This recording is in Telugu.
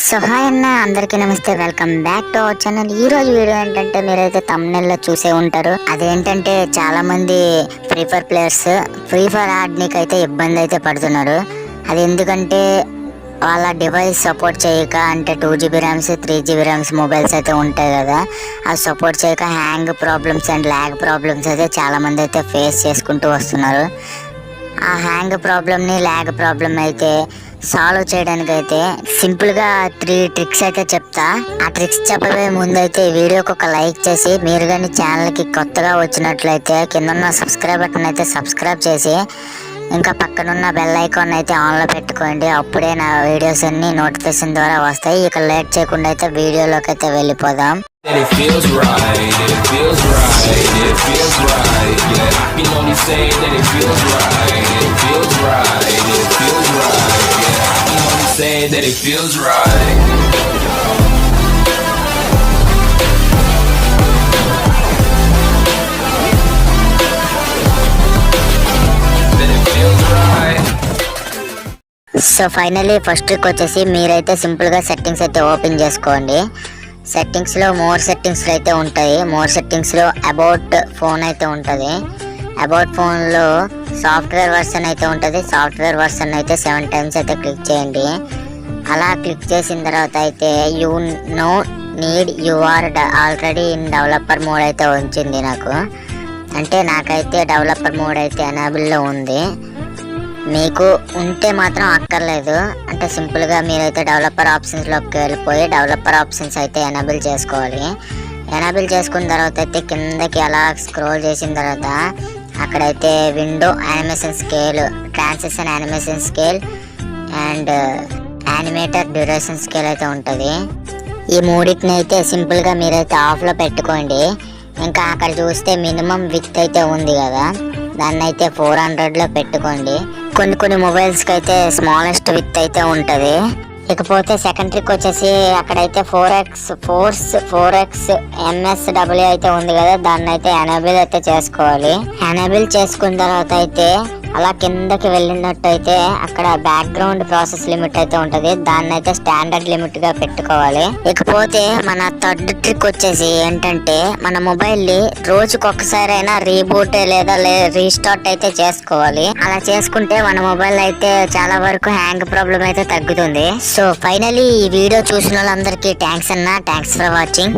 సో హాయ్ అన్న, అందరికీ నమస్తే. Welcome back to our channel. ఈ రోజు వీడియో ఏంటంటే మీరైతే thumbnail లో చూసే ఉంటారు. అదేంటంటే చాలా మంది Free Fire players Free Fire ఆడనీకి అయితే ఇబ్బంది అయితే పడుతున్నారు. అది ఎందుకంటే వాళ్ళ డివైస్ సపోర్ట్ చేయక, అంటే 2GB rams 3GB rams mobiles అయితే ఉంటాయి కదా, అవి సపోర్ట్ చేయక hang problems and lag problems అయితే చాలా మంది అయితే ఫేస్ చేసుకుంటూ వస్తున్నారు. ఆ హ్యాంగ్ ప్రాబ్లమ్ని, ల్యాగ్ ప్రాబ్లమ్ అయితే సాల్వ్ చేయడానికి అయితే సింపుల్గా 3 ట్రిక్స్ అయితే చెప్తా. ఆ ట్రిక్స్ చెప్పబోయే ముందు అయితే వీడియోకి ఒక లైక్ చేసి, మీరు కానీ ఛానల్కి కొత్తగా వచ్చినట్లయితే కింద ఉన్న సబ్స్క్రైబ్ బటన్ అయితే సబ్స్క్రైబ్ చేసి, ఇంకా పక్కనున్న బెల్ ఐకాన్ అయితే ఆన్లో పెట్టుకోండి. అప్పుడే నా వీడియోస్ అన్ని నోటిఫికేషన్ ద్వారా వస్తాయి. ఇక లేట్ చేయకుండా అయితే వీడియోలోకి అయితే వెళ్ళిపోదాం. It feels right, it feels right, it feels right, yeah. I can only say that it feels right, it feels right, it feels right, yeah. I can only say that it feels right. That it feels right. So finally first trick వచ్చేసి, మీరైతే సింపుల్గా సెట్టింగ్స్ అయితే ఓపెన్ చేసుకోండి. సెట్టింగ్స్లో మోర్ సెట్టింగ్స్లో అయితే ఉంటాయి. మోర్ సెట్టింగ్స్లో అబౌట్ ఫోన్ అయితే ఉంటుంది. అబౌట్ ఫోన్లో సాఫ్ట్వేర్ వర్షన్ అయితే ఉంటుంది. సాఫ్ట్వేర్ వర్షన్ అయితే 7 times అయితే క్లిక్ చేయండి. అలా క్లిక్ చేసిన తర్వాత అయితే you know need you're already in developer mode అయితే వచ్చింది నాకు. అంటే నాకైతే డెవలపర్ మోడ్ అయితే ఎనేబుల్లో ఉంది. మీకు ఉంటే మాత్రం అక్కర్లేదు. అంటే సింపుల్గా మీరైతే డెవలపర్ ఆప్షన్స్లోకి వెళ్ళిపోయి డెవలపర్ ఆప్షన్స్ అయితే ఎనేబుల్ చేసుకోవాలి. ఎనేబుల్ చేసుకున్న తర్వాత అయితే కిందకి అలా స్క్రోల్ చేసిన తర్వాత అక్కడైతే window animation scale, transition animation scale and animator duration scale అయితే ఉంటుంది. ఈ మూడింటిని అయితే సింపుల్గా మీరైతే ఆఫ్లో పెట్టుకోండి. ఇంకా అక్కడ చూస్తే మినిమం విత్ అయితే ఉంది కదా, దాన్ని అయితే 400లో పెట్టుకోండి. కొన్ని మొబైల్స్కి అయితే స్మాలెస్ట్ విత్ అయితే ఉంటుంది. ఇకపోతే సెకండ్ ట్రిక్ వచ్చేసి, అక్కడైతే 4x MSW అయితే ఉంది కదా, దాన్ని అయితే ఎనేబుల్ అయితే చేసుకోవాలి. ఎనేబుల్ చేసుకున్న తర్వాత అయితే అలా కిందకి వెళ్ళినట్టయితే అక్కడ బ్యాక్గ్రౌండ్ ప్రాసెస్ లిమిట్ అయితే ఉంటుంది. దాన్ని అయితే స్టాండర్డ్ లిమిట్ గా పెట్టుకోవాలి. ఇకపోతే మన థర్డ్ ట్రిక్ వచ్చేసి ఏంటంటే, మన మొబైల్ ని రోజుకొకసారి అయినా రీబూట్ లేదా రీస్టార్ట్ అయితే చేసుకోవాలి. అలా చేసుకుంటే మన మొబైల్ అయితే చాలా వరకు హ్యాంగ్ ప్రాబ్లం అయితే తగ్గుతుంది. సో ఫైనలీ ఈ వీడియో చూసిన వాళ్ళందరికీ థ్యాంక్స్ అన్న. Thanks for watching.